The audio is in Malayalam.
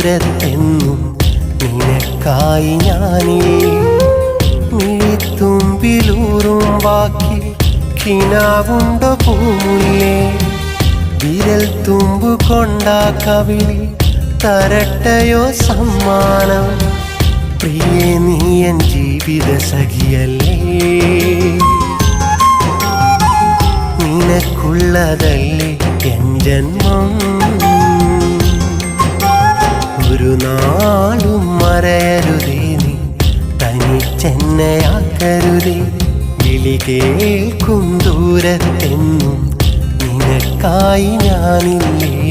ദൂരത്തെന്നും നിനക്കായി ഞാനില്ലേ. മിഴിത്തുമ്പിലൂറും വാക്കി കിനാവുണ്ടോ പൂമുല്ലേ. വിരൽ തുമ്പു കൊണ്ടാ കവിളി തരട്ടയോ സമ്മാനം. പ്രിയേ നീ എൻ ജീവിത സഖിയല്ലേ. നിനക്കുള്ളതല്ലേ എൻ ജന്മം. ഒരു നാളും മറയരുതേ നീ തനിച്ചെന്നയാക്കരുതേ. വിളി കേൾക്കും ദൂരത്തെന്നും നിനക്കായി ഞാനില്ലേ.